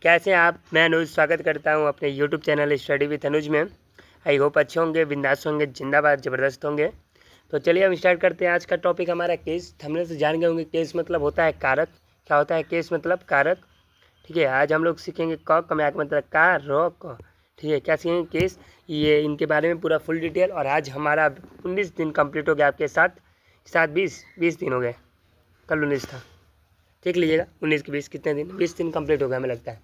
कैसे हैं आप। मैं अनुज स्वागत करता हूं अपने यूट्यूब चैनल स्टडी विद अनुज में। आई होप अच्छे होंगे, बिंदास होंगे, जिंदाबाद, ज़बरदस्त होंगे। तो चलिए हम स्टार्ट करते हैं। आज का टॉपिक हमारा केस। हमने से जान गए होंगे केस मतलब होता है कारक। क्या होता है केस मतलब कारक। ठीक है, आज हम लोग सीखेंगे क मैक मतलब का रो क। ठीक है, क्या सीखेंगे केस, ये इनके बारे में पूरा फुल डिटेल। और आज हमारा 19 दिन कंप्लीट हो गया आपके साथ 20 दिन हो गए। कल 19 था, देख लीजिएगा 19 के 20 कितने दिन, 20 दिन कंप्लीट हो गया हमें लगता है।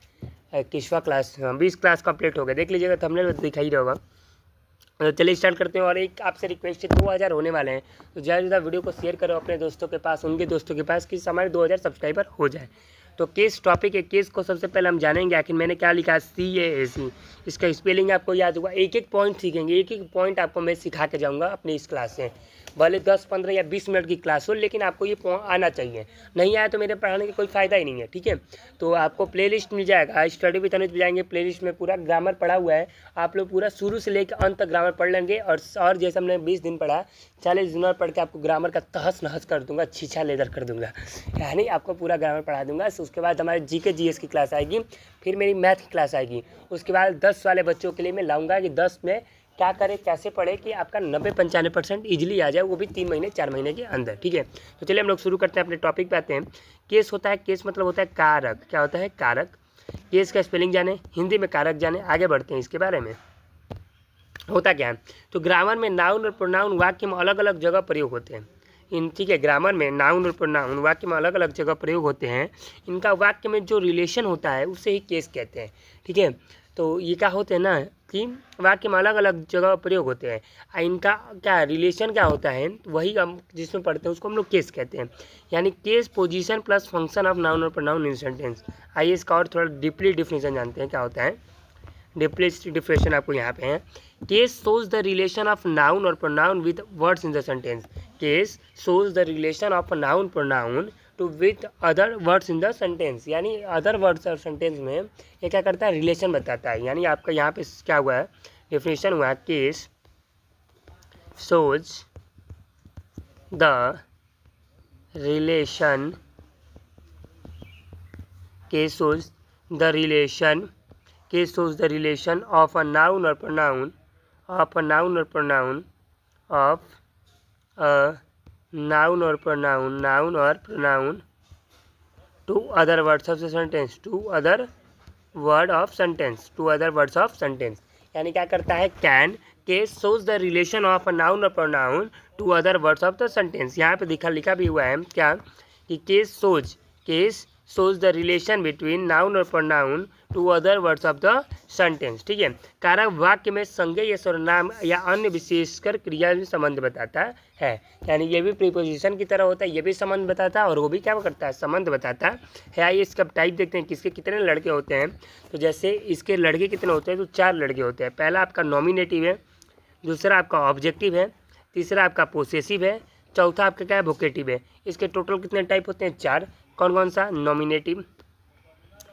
21वां क्लास, 20 क्लास कंप्लीट हो गया, देख लीजिएगा, तो हमने दिखाई रहा होगा। तो चलिए स्टार्ट करते हैं। और एक आपसे रिक्वेस्ट है, 2000 होने वाले हैं, तो ज़्यादा से ज़्यादा वीडियो को शेयर करो अपने दोस्तों के पास, उनके दोस्तों के पास, कि हमारे 2000 सब्सक्राइबर हो जाए। तो केस टॉपिक है। केस को सबसे पहले हम जानेंगे आखिर मैंने क्या लिखा है, CASE। इसका स्पेलिंग आपको याद होगा। एक एक पॉइंट सीखेंगे, एक एक पॉइंट आपको मैं सिखा के जाऊँगा अपनी इस क्लास से। भले 10, 15 या 20 मिनट की क्लास हो, लेकिन आपको ये आना चाहिए। नहीं आया तो मेरे पढ़ाने का कोई फ़ायदा ही नहीं है। ठीक है, तो आपको प्लेलिस्ट मिल जाएगा, स्टडी विद अनुज जाएंगे, प्लेलिस्ट में पूरा ग्रामर पढ़ा हुआ है। आप लोग पूरा शुरू से लेकर अंत तक ग्रामर पढ़ लेंगे। और जैसे हमने 20 दिन पढ़ा, 40 दिन और पढ़ के आपको ग्रामर का तहस नहस कर दूंगा, छीछा लेदर कर दूंगा, यानी आपको पूरा ग्रामर पढ़ा दूंगा। उसके बाद हमारे GK GS की क्लास आएगी, फिर मेरी मैथ की क्लास आएगी। उसके बाद 10 वाले बच्चों के लिए मैं लाऊंगा कि 10 में क्या करें, कैसे पढ़े कि आपका 90-95% ईजिली आ जाए, वो भी 3 महीने 4 महीने के अंदर। ठीक है, तो चलिए हम लोग शुरू करते हैं, अपने टॉपिक पे आते हैं। केस होता है, केस मतलब होता है कारक। क्या होता है कारक। केस का स्पेलिंग जाने, हिंदी में कारक जाने, आगे बढ़ते हैं इसके बारे में। होता क्या है, तो ग्रामर में नाउन और प्रोनाउन वाक्य में अलग अलग जगह प्रयोग होते हैं। ठीक है, ग्रामर में नाउन और प्रोनाउन वाक्य में अलग अलग जगह प्रयोग होते हैं। इनका वाक्य में जो रिलेशन होता है उसे ही केस कहते हैं। ठीक है, तो ये क्या होते हैं ना कि वाक्य में अलग अलग जगह प्रयोग होते हैं। इनका क्या रिलेशन क्या होता है, वही हम जिसमें पढ़ते हैं उसको हम लोग केस कहते हैं। यानी case position plus function of noun और प्रोनाउन इन सेंटेंस। आइए इसका और थोड़ा डीपली डिफिनेशन जानते हैं क्या होता है। डिफिनेशन आपको यहाँ पे है। Case shows the relation of noun और pronoun with words in the sentence. Case shows the relation of noun pronoun to with other words in the sentence. यानी अदर वर्ड्स और सेंटेंस में ये क्या करता है, रिलेशन बताता है। यानी आपका यहाँ पे क्या हुआ है, डेफिनेशन हुआ है, case shows the relation, case shows the relation, case shows the relation of a noun और प्रोनाउन, ऑफ अ नाउन और प्रोनाउन, ऑफ अ नाउन और प्रोनाउन, नाउन और pronoun to other words of the sentence, to other word of sentence, to other words of sentence. यानी क्या करता है, can case shows the relation of a noun और pronoun to other words of the sentence. यहाँ पे लिखा भी हुआ है क्या, कि case shows the relation between noun और pronoun to other words of the sentence. ठीक है, कारक वाक्य में संज्ञेय सर्वनाम या अन्य विशेषकर क्रिया में संबंध बताता है। यानी ये भी प्रीपोजिशन की तरह होता है, ये भी संबंध बताता है और वो भी क्या करता है, संबंध बताता है। आइए इसका टाइप देखते हैं, किसके कितने लड़के होते हैं। तो जैसे इसके लड़के कितने होते हैं, तो 4 लड़के होते हैं। पहला आपका नॉमिनेटिव है, दूसरा आपका ऑब्जेक्टिव है, तीसरा आपका पोसेसिव है, चौथा आपका क्या है, वोकेटिव है। इसके टोटल कितने टाइप होते हैं, 4। कौन कौन सा, नॉमिनेटिव,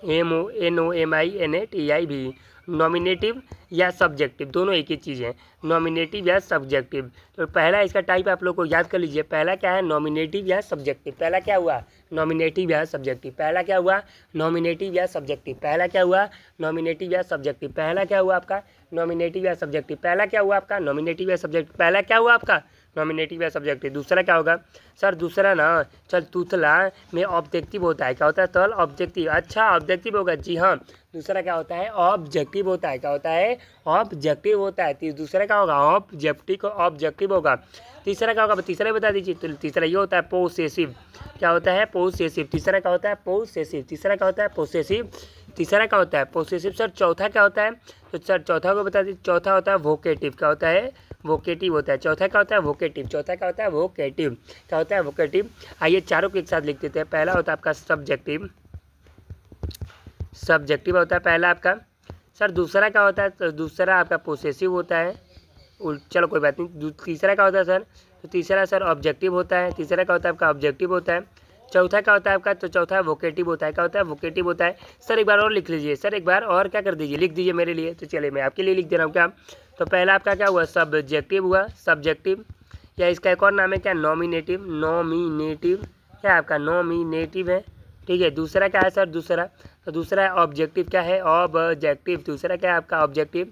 NOMINATIV, नॉमिनेटिव या सब्जेक्टिव, दोनों एक ही चीज़ है, नॉमिनेटिव या सब्जेक्टिव। तो पहला इसका टाइप आप लोग को याद कर लीजिए। पहला क्या है, नॉमिनेटिव या सब्जेक्टिव। पहला क्या हुआ, नॉमिनेटिव या सब्जेक्टिव। पहला क्या हुआ, नॉमिनेटिव या सब्जेक्टिव। पहला क्या हुआ, नॉमिनेटिव या सब्जेक्टिव। पहला क्या हुआ आपका, नॉमिनेटिव या सब्जेक्टिव। पहला क्या हुआ आपका, नॉमिनेटिव या सब्जेक्टिव। पहला क्या हुआ आपका, नॉमिनेटिव या सब्जेक्टिव। दूसरा क्या होगा सर, दूसरा ना चल तुतला में ऑब्जेक्टिव होता है। क्या होता है, तल ऑब्जेक्टिव। अच्छा ऑब्जेक्टिव होगा, जी हाँ। दूसरा क्या होता है, ऑब्जेक्टिव होता है। क्या होता है, ऑब्जेक्टिव होता है। दूसरा क्या होगा, ऑब्जेक्टिव होगा। तीसरा क्या होगा, तीसरा बता दीजिए। तो तीसरा ये होता है पोसेसिव। क्या होता है, पोसेसिव। तीसरा क्या होता है, पोसेसिव। तीसरा क्या होता है, पोसेसिव। तीसरा क्या होता है, पोसेसिव। सर चौथा क्या होता है, तो सर चौथा को बता दीजिए। चौथा होता है वोकेटिव। क्या होता है, वोकेटिव होता है। चौथा क्या होता है, वोकेटिव। चौथा क्या होता है, वोकेटिव। क्या होता है, वोकेटिव। आइए चारों को एक साथ लिख देते हैं। पहला होता है आपका सब्जेक्टिव, सब्जेक्टिव होता है पहला आपका। सर दूसरा क्या होता है, तो दूसरा आपका पोसेसिव होता है। चलो कोई बात नहीं। तीसरा क्या होता है सर, तो तीसरा सर ऑब्जेक्टिव होता है। तीसरा क्या होता है आपका, ऑब्जेक्टिव होता है। चौथा क्या होता है आपका, तो चौथा वोकेटिव होता है। क्या होता है, वोकेटिव होता है। सर एक बार और लिख लीजिए, सर एक बार और क्या कर दीजिए, लिख दीजिए मेरे लिए। तो चलिए मैं आपके लिए लिख दे रहा हूँ क्या। तो पहला आपका क्या हुआ, सब्जेक्टिव हुआ, सब्जेक्टिव। या इसका एक और नाम है क्या, नॉमिनेटिव। नॉमिनेटिव क्या आपका, नॉमिनेटिव है। ठीक है। दूसरा क्या है सर? दूसरा तो दूसरा है ऑब्जेक्टिव। क्या है? ऑब्जेक्टिव। दूसरा क्या है आपका? ऑब्जेक्टिव।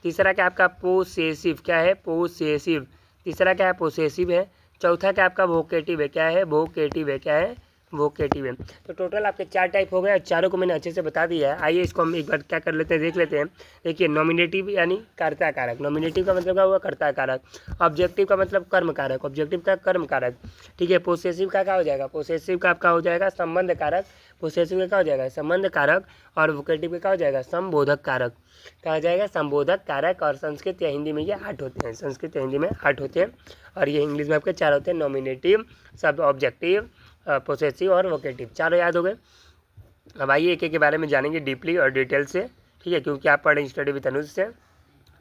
तीसरा क्या आपका? पोसेसिव। क्या है? पोसेसिव। तीसरा क्या है? पोसेसिव है। चौथा क्या आपका? वोकेटिव है। क्या है? वोकेटिव है। क्या है? वोकेटिव है। तो टोटल आपके 4 टाइप हो गए और चारों को मैंने अच्छे से बता दिया है। आइए इसको हम एक बार क्या कर लेते हैं, देख लेते हैं। देखिए, नॉमिनेटिव यानी कर्ता कारक। नॉमिनेटिव का मतलब क्या हुआ? कर्ता कारक। ऑब्जेक्टिव का मतलब कर्म कारक। ऑब्जेक्टिव का कर्म कारक। ठीक है। पोसेसिव का क्या हो जाएगा? पोसेसिव का आपका हो जाएगा संबंध कारक। पोसेसिव का क्या हो जाएगा? संबंध कारक। और वोकेटिव का क्या हो जाएगा? संबोधक कारक। क्या हो जाएगा? संबोधक कारक। और संस्कृत या हिंदी में ये 8 होते हैं। संस्कृत या हिंदी में 8 होते हैं और ये इंग्लिश में आपके 4 होते हैं। नॉमिनेटिव, सब ऑब्जेक्टिव, पोसेसिव और वोकेटिव। चारों याद हो गए। अब आइए एक एक के बारे में जानेंगे डीपली और डिटेल से। ठीक है, क्योंकि आप पढ़े स्टडी विद अनुज से।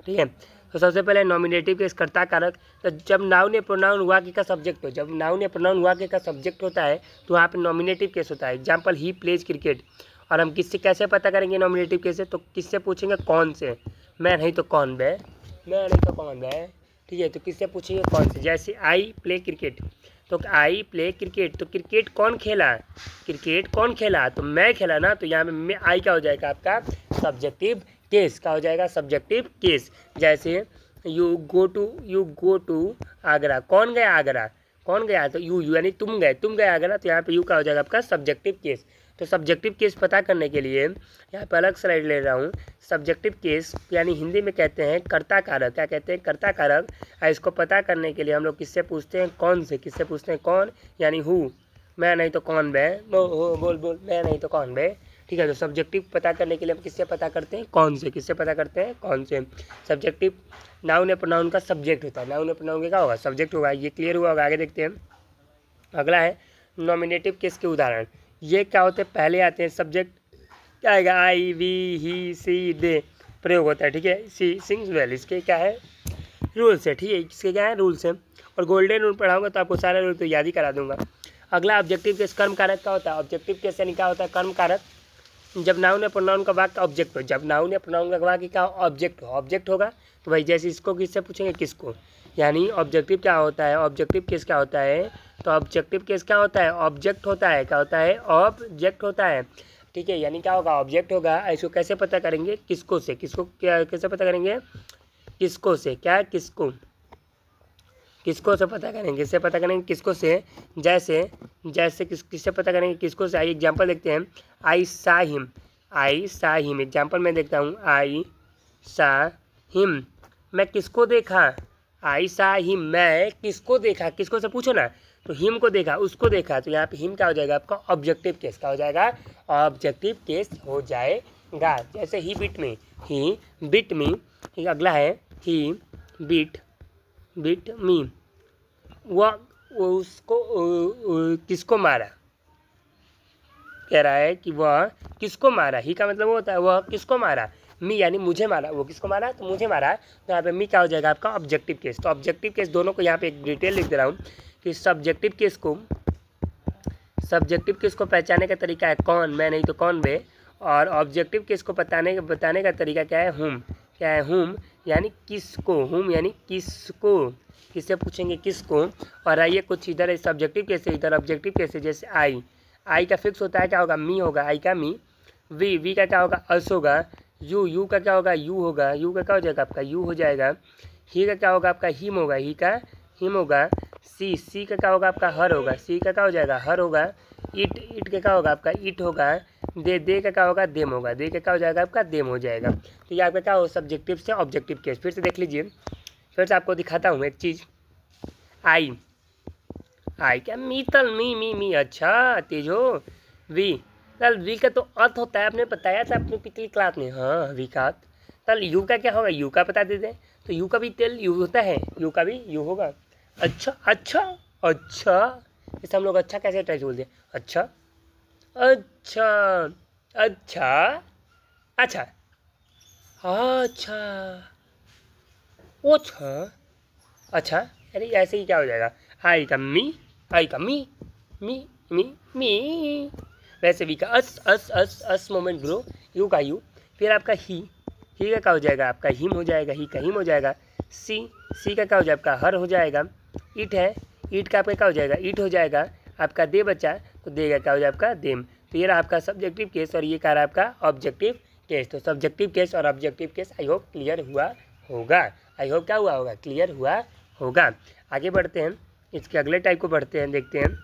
ठीक है। तो सबसे पहले नॉमिनेटिव के कर्ता कारक। तो जब नाउन या प्रोनाउन वाक्य का सब्जेक्ट हो, जब नाउन या प्रोनाउन वाक्य का सब्जेक्ट होता है तो वहाँ पे नॉमिनेटिव केस होता है। Example, he plays cricket. और हम किससे कैसे पता करेंगे नॉमिनेटिव केस है? तो किससे पूछेंगे? कौन से। मैं नहीं तो कौन बे, मैं नहीं तो कौन बे। ठीक है, तो किससे पूछेंगे? कौन से। जैसे आई प्ले क्रिकेट, तो आई प्ले क्रिकेट, तो क्रिकेट कौन खेला? क्रिकेट कौन खेला? तो मैं खेला ना। तो यहाँ पे मैं आई क्या हो जाएगा आपका? Subjective case. क्या हो जाएगा? Subjective case. जैसे यू गो टू आगरा। कौन गया आगरा? कौन गया? तो यू यानी तुम गए आगरा। तो यहाँ पे यू क्या हो जाएगा आपका? Subjective case. तो सब्जेक्टिव केस पता करने के लिए यहाँ पे अलग स्लाइड ले रहा हूँ। सब्जेक्टिव केस यानी हिंदी में कहते हैं कर्ता कारक। क्या कहते हैं? कर्ता कारक। इसको पता करने के लिए हम लोग किससे पूछते हैं? कौन से। किससे पूछते हैं? कौन यानी हु। मैं नहीं तो कौन बे। बोल बोल, मैं नहीं तो कौन बे। ठीक है। तो सब्जेक्टिव पता करने के लिए हम किससे पता करते हैं? कौन से। किससे पता करते हैं? कौन से। सब्जेक्टिव नाउन या प्रोनाउन का सब्जेक्ट होता है। नाउन या प्रोनाउन का क्या होगा? सब्जेक्ट होगा। ये क्लियर हुआ होगा। आगे देखते हैं। अगला है नॉमिनेटिव केस के उदाहरण। ये क्या होते हैं? पहले आते हैं सब्जेक्ट। क्या आएगा? आई, वी, ही, सी, दे प्रयोग होता है। ठीक है। सी सिंग्स वेल, इसके क्या है? रूल्स है। ठीक है, इसके क्या है? रूल्स है। और गोल्डन रूल पढ़ाऊंगा तो आपको सारे रूल तो याद ही करा दूंगा। अगला ऑब्जेक्टिव केस कर्म कारक का होता है। ऑब्जेक्टिव केस यानी क्या होता है? कर्म कारक। जब नाउन या प्रोनाउन का वाक्य ऑब्जेक्ट हो, जब नाउन या प्रोनाउन का वाक्य क्या ऑब्जेक्ट हो, ऑब्जेक्ट होगा तो भाई जैसे इसको किससे पूछेंगे? किसको। यानी ऑब्जेक्टिव क्या होता है? ऑब्जेक्टिव केस क्या होता है? तो ऑब्जेक्टिव केस क्या होता है? ऑब्जेक्ट होता है। क्या होता है? ऑब्जेक्ट होता है। ठीक है, यानी क्या होगा? ऑब्जेक्ट होगा। इसको कैसे पता करेंगे? किसको से। किसको क्या कैसे पता करेंगे? किसको से। क्या? किसको। किसको से पता करेंगे? किससे पता करेंगे? किसको से। जैसे जैसे किससे पता करेंगे? किसको से। आइए एग्जाम्पल देखते हैं। आई सा हिम। आई सा हिम एग्जाम्पल मैं देखता हूँ। आई सा हिम, मैं किसको देखा? आई सा हिम, मैं किसको देखा? किसको से पूछो ना। तो हिम को देखा, उसको देखा। तो यहाँ पे हिम क्या हो जाएगा आपका? Objective case. क्या हो जाएगा? ऑब्जेक्टिव केस हो जाएगा। जैसे ही बिट मी, ही बिट मी। अगला है ही बिट मी, वह उसको किसको मारा। कह रहा है कि वह किसको मारा। ही का मतलब वो होता है वह किसको मारा। मी यानी मुझे मारा। वो किसको मारा? तो मुझे मारा। तो यहाँ पे मी क्या हो जाएगा आपका? Objective case. तो ऑब्जेक्टिव केस दोनों को यहाँ पे एक डिटेल लिख दे रहा हूँ कि सब्जेक्टिव केस को पहचानने का तरीका है कौन, मैं नहीं तो कौन बे। और ऑब्जेक्टिव केस को बताने का तरीका क्या है? हुम। क्या है? हुम यानी किसको। हुम यानी किसको। किससे पूछेंगे? किसको। और आइए कुछ इधर सब्जेक्टिव केस है, इधर ऑब्जेक्टिव केस है। जैसे आई का फिक्स होता है क्या होगा? मी होगा। आई का मी। वी का क्या होगा? अस होगा। यू का क्या होगा? यू होगा। यू का क्या हो जाएगा आपका? यू हो जाएगा। ही का क्या होगा आपका? हिम होगा। ही का हिम होगा। सी का क्या होगा आपका? हर होगा। सी का क्या हो जाएगा? हर होगा। इट का क्या होगा आपका? इट होगा। दे का क्या होगा? देम होगा। दे का क्या हो जाएगा आपका? देम हो जाएगा। तो ये आपका क्या हो? सब्जेक्टिव से ऑब्जेक्टिव केस। फिर से देख लीजिए, फिर से आपको दिखाता हूँ एक चीज़। आई क्या? मी तल मी। अच्छा तेज हो। वी तल, वी का तो अर्थ होता है, आपने बताया था अपने पिछली क्लास में। हाँ, वी का अर्थ। तल यू का क्या होगा? यू का बता देते। तो यू का भी तेल यू होता है। यू का भी यू होगा। अच्छा अच्छा अच्छा, इसे हम लोग अच्छा कैसे टच बोलते हैं? अच्छा अच्छा अच्छा अच्छा अच्छा अच्छा अच्छा। अरे ऐसे ही क्या हो जाएगा? आई का मी मी। वैसे वी का अस मोमेंट ग्रो। यू का यू। फिर आपका ही का क्या हो जाएगा आपका? हिम हो जाएगा। ही का हिम हो जाएगा। सी का क्या हो जाएगा आपका? हर हो जाएगा। इट है, इट का आपका क्या हो जाएगा? इट हो जाएगा। आपका दे बचा तो दे का क्या हो जाएगा आपका? देम। तो ये रहा आपका सब्जेक्टिव केस और ये कह रहा है आपका ऑब्जेक्टिव केस। तो सब्जेक्टिव केस और objective case I hope clear हुआ होगा। आई होप क्या हुआ होगा, क्लियर हुआ होगा। आगे बढ़ते हैं, इसके अगले टाइप को बढ़ते हैं, देखते हैं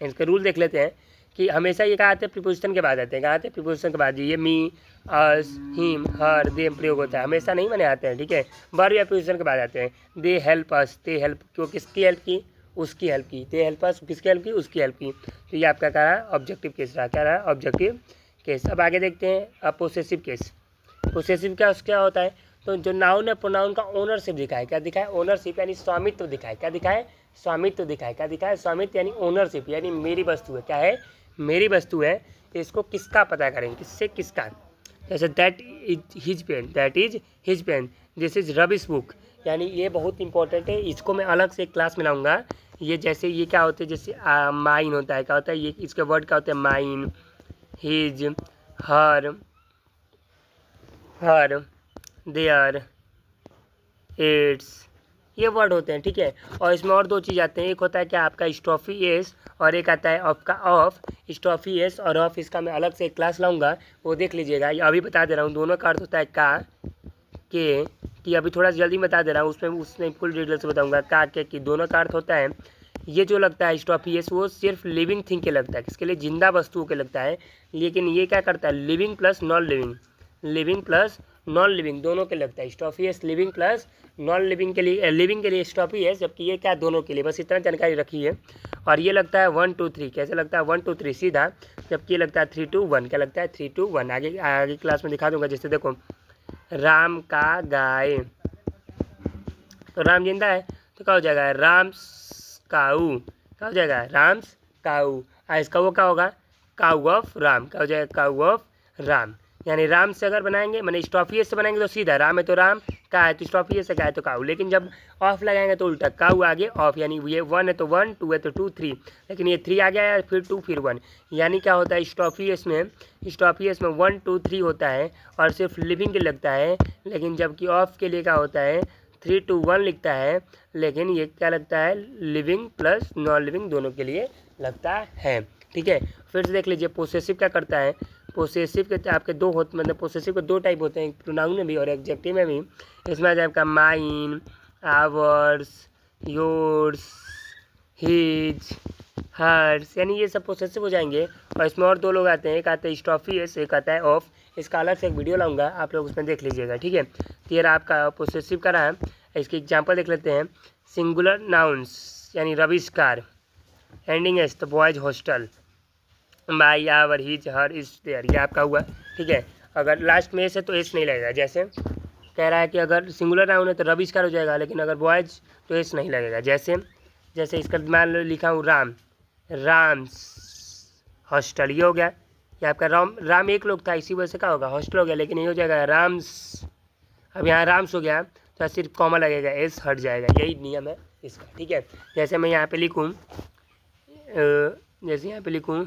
इसके रूल देख लेते हैं कि हमेशा ये कहा आते हैं प्रीपोजिशन के बाद आते हैं, कहा आते हैं प्रीपोजिशन के बाद। ये मी, अस, हिम, हर, देम प्रयोग होता है, हमेशा नहीं बने आते हैं, ठीक है। वर्ब या प्रीपोजिशन के बाद आते हैं। They help us, they help, क्यों किसकी हेल्प की, उसकी हेल्प की। दे हेल्प अस, किसकी हेल्प की, उसकी हेल्प की। तो ये आपका क्या रहा, ऑब्जेक्टिव केस रहा, क्या रहा, ऑब्जेक्टिव केस। अब आगे देखते हैं पोसेसिव केस। पोसेसिव क्या होता है, तो जो नाउन है प्रोनाउन का ओनरशिप दिखाए, क्या दिखाए, ओनरशिप यानी स्वामित्व दिखाए, क्या दिखाए, स्वामित्व दिखाए, क्या दिखाए, स्वामित्व यानी ओनरशिप, यानी मेरी वस्तु है, क्या है, मेरी वस्तु है। इसको किसका पता करेंगे, किससे, किसका। जैसे that is his pen, that is his pen, this is Ravi's book, यानी ये बहुत इंपॉर्टेंट है, इसको मैं अलग से एक क्लास में लाऊंगा। ये जैसे ये क्या होते हैं, जैसे माइन होता है, क्या होता है ये, इसके वर्ड क्या होते हैं, mine, his, her, their, its, ये वर्ड होते हैं, ठीक है। और इसमें और दो चीज़ आते हैं, एक होता है क्या आपका स्टॉफी एस और एक आता है आपका ऑफ। स्टॉफी एस और ऑफ, इसका मैं अलग से एक क्लास लाऊंगा, वो देख लीजिएगा। ये अभी बता दे रहा हूँ, दोनों का अर्थ होता है का, के, कि अभी थोड़ा जल्दी बता दे रहा हूँ, उसमें फुल डिटेल से बताऊँगा। का, के, की, दोनों का अर्थ होता है। ये जो लगता है स्टॉफी एस, वो सिर्फ लिविंग थिंग के लगता है, किसके लिए, जिंदा वस्तुओं के लगता है। लेकिन ये क्या करता है, living plus non living, living plus non living दोनों के लगता है। स्टॉफियस लिविंग प्लस नॉन लिविंग के लिए, लिविंग के लिए स्टॉफियस, जबकि ये क्या दोनों के लिए, बस इतना जानकारी रखी है। और ये लगता है 1 2 3, कैसे लगता है 1 2 3 सीधा, जबकि ये लगता है 3 2 1, क्या लगता है 3 2 1। आगे क्लास में दिखा दूंगा। जैसे देखो राम का गाय, तो राम जिंदा है तो क्या हो जाएगा, राम्स काऊ, क्या हो जाएगा, राम्स काऊ। इसका वो क्या होगा, काऊ ऑफ राम, क्या हो जाएगा, काऊ ऑफ राम। यानी राम से अगर बनाएंगे, मैंने स्टॉफियस से बनाएंगे तो सीधा राम है तो राम, का है तो स्टॉफियस से, का है तो काऊ। लेकिन जब ऑफ लगाएंगे तो उल्टा, काऊ आगे ऑफ, यानी ये 1 है तो 1, 2 है तो 2 3, लेकिन ये 3 आ गया है, फिर 2 फिर 1। यानी क्या होता है, स्टॉफियस में 1 2 3 होता है और सिर्फ लिविंग के लगता है। लेकिन जबकि ऑफ के लिए क्या होता है, 3 2 1 लिखता है, लेकिन ये क्या लगता है, लिविंग प्लस नॉन लिविंग दोनों के लिए लगता है, ठीक है। फिर से देख लीजिए पोसेसिव क्या करता है। पोसेसिव के आपके दो होते, मतलब पोसेसिव के दो टाइप होते हैं, प्रोनाउन में भी और एडजेक्टिव में भी। इसमें आ जाए आपका mine, ours, yours, his, hers, यानी ये सब पोसेसिव हो जाएंगे। और इसमें और दो लोग आते हैं, एक आता है स्टॉफियस, एक आता है ऑफ। इसका अलग से एक वीडियो लाऊंगा, आप लोग उसमें देख लीजिएगा, ठीक है। तो ये रहा आपका पोसेसिव का रहा है। इसकी एग्जाम्पल देख लेते हैं। सिंगुलर नाउन्स यानी रबिश कार, एंडिंग एस तो boys hostel, my, our, his, her, is, their, ये आपका हुआ, ठीक है। अगर लास्ट में एस है तो एस नहीं लगेगा। जैसे कह रहा है कि अगर सिंगुलर नाउन है तो रबिश कार हो जाएगा, लेकिन अगर बॉयज तो एस नहीं लगेगा। जैसे इसका मान लो लिखा हूँ राम, राम्स हॉस्टल, ये हो गया। ये आपका राम एक लोग था, इसी वजह से क्या होगा, हॉस्टल हो गया। लेकिन ये हो जाएगा राम्स, अब यहाँ राम्स हो गया तो सिर्फ कॉमा लगेगा, एस हट जाएगा। यही नियम है इसका, ठीक है। जैसे मैं यहाँ पे लिखूँ, जैसे यहाँ पे लिखूँ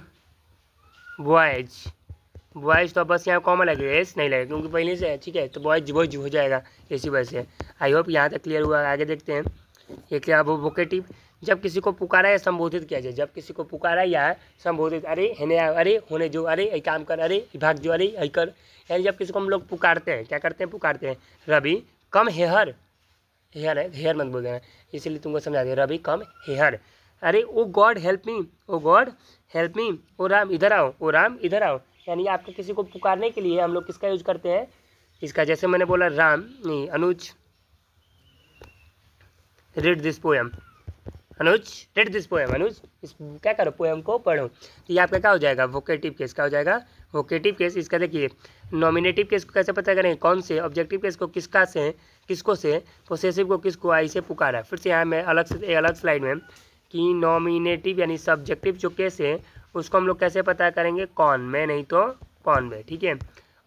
बॉयज तो बस यहाँ कॉमा लगेगा, एस नहीं लगेगा क्योंकि पहले से है, ठीक है। तो बॉयज हो जाएगा इसी वजह से। आई होप यहाँ तक क्लियर हुआ। आगे देखते हैं ये क्या, वो वोकेटिव, जब किसी को पुकारा या संबोधित किया जाए, जब किसी को पुकारा या संबोधित, अरे हेने, अरे होने जो, अरे ये काम कर, अरे भाग जो, अरे ये कर, यानी जब किसी को हम लोग पुकारते हैं, क्या करते हैं, पुकारते हैं। रवि कम हेयर, हेयर है, हेयर मत बोल देना, इसीलिए तुमको समझा दिया, रवि कम हेयर। अरे oh God help me, oh God help me, oh Ram इधर आओ, ओ राम इधर आओ। यानी आपको किसी को पुकारने के लिए हम लोग किसका यूज करते हैं, इसका। जैसे मैंने बोला राम, नहीं Anuj read this poem, Anuj read this poem, Anuj इस क्या करो, पोएम को पढ़ो। तो ये आपका क्या हो जाएगा, वोकेटिव केस, क्या हो जाएगा, वोकेटिव केस। इसका देखिए नॉमिनेटिव केस को कैसे पता करें, कौन से, ऑब्जेक्टिव केस को किसका से, किसको से, पोसेसिव को किसको, आई से पुकारा। फिर से यहाँ मैं अलग स्लाइड में कि नॉमिनेटिव यानी सब्जेक्टिव जो केस है उसको हम लोग कैसे पता करेंगे, कौन में, नहीं तो कौन में, ठीक है।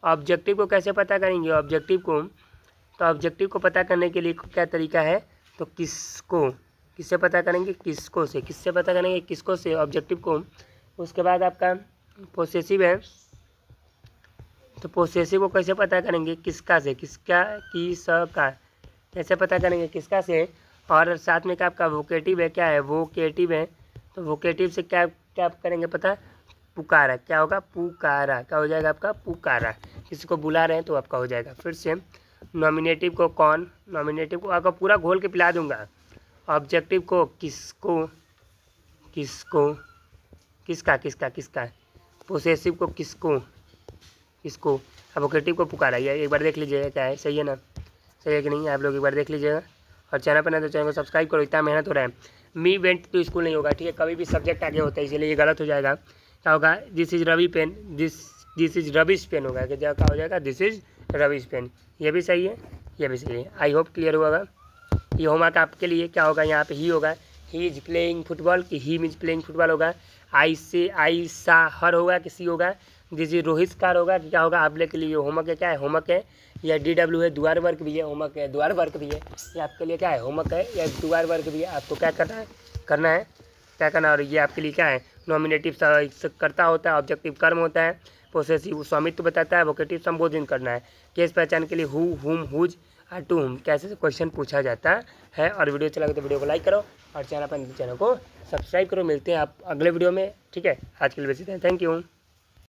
ऑब्जेक्टिव को कैसे पता करेंगे, ऑब्जेक्टिव को, तो ऑब्जेक्टिव को पता करने के लिए क्या तरीका है, तो किसको, किससे पता करेंगे, किसको से, किससे पता करेंगे, किसको से, ऑब्जेक्टिव को। उसके बाद आपका पोसेसिव है, तो पोसेसिव को कैसे पता करेंगे, किसका से, किसका, किसका, कैसे पता करेंगे, किसका से। और साथ में क्या आपका वोकेटिव है, क्या है, वोकेटिव है, तो वोकेटिव से क्या क्या करेंगे पता, पुकारा, क्या होगा? पुकारा। क्या हो जाएगा आपका? पुकारा। किसी को बुला रहे हैं तो आपका हो जाएगा। फिर से नॉमिनेटिव को कौन, नॉमिनेटिव को आपका पूरा घोल के पिला दूंगा। ऑब्जेक्टिव को किसको, किसको, किसका किसका किसका, पोसेसिव को किसको, किसको, एवोकेटिव को पुकारा। ये एक बार देख लीजिएगा क्या है, सही है ना? सही है कि नहीं? आप लोग एक बार देख लीजिएगा। और चैनल पर नहीं तो चैनल को सब्सक्राइब करो, इतना मेहनत हो रहा है। मी वेंट टू स्कूल नहीं होगा, ठीक है? कभी भी सब्जेक्ट आगे होता है, इसलिए ये गलत हो जाएगा। क्या होगा? This is Ravi pen, this is Ravi's pen होगा। क्या हो जाएगा? This is Ravi's pen. ये भी सही है, ये भी सही है। आई होप क्लियर होगा। ये होमवर्क आपके लिए क्या होगा? यहाँ पे ही होगा, ही इज प्लेइंग फुटबॉल कि ही इज प्लेइंग फुटबॉल होगा। आई से आई सा हर होगा कि सी होगा। दिस इज रोहित कार होगा कि क्या होगा? आप लोग के लिए होमवर्क है, क्या है? होमवर्क है। या DW है, द्वार वर्क भी है, होमवर्क है, द्वार वर्क भी है। ये आपके लिए क्या है? होमवर्क है या द्वार वर्क भी है। आपको क्या करना है? क्या करना है? और ये आपके लिए क्या है? नॉमिनेटिव कर्ता होता है, ऑब्जेक्टिव कर्म होता है, पोसेसिव स्वामित्व बताता है, वोकेटिव संबोधन करना है। केस पहचान के लिए हु, हुम, हुज, टू हुम कैसे क्वेश्चन पूछा जाता है। और वीडियो चला तो वीडियो को लाइक करो और चैनल को सब्सक्राइब करो। मिलते हैं आप अगले वीडियो में, ठीक है? आज के लिए बस इतना, थैंक यू।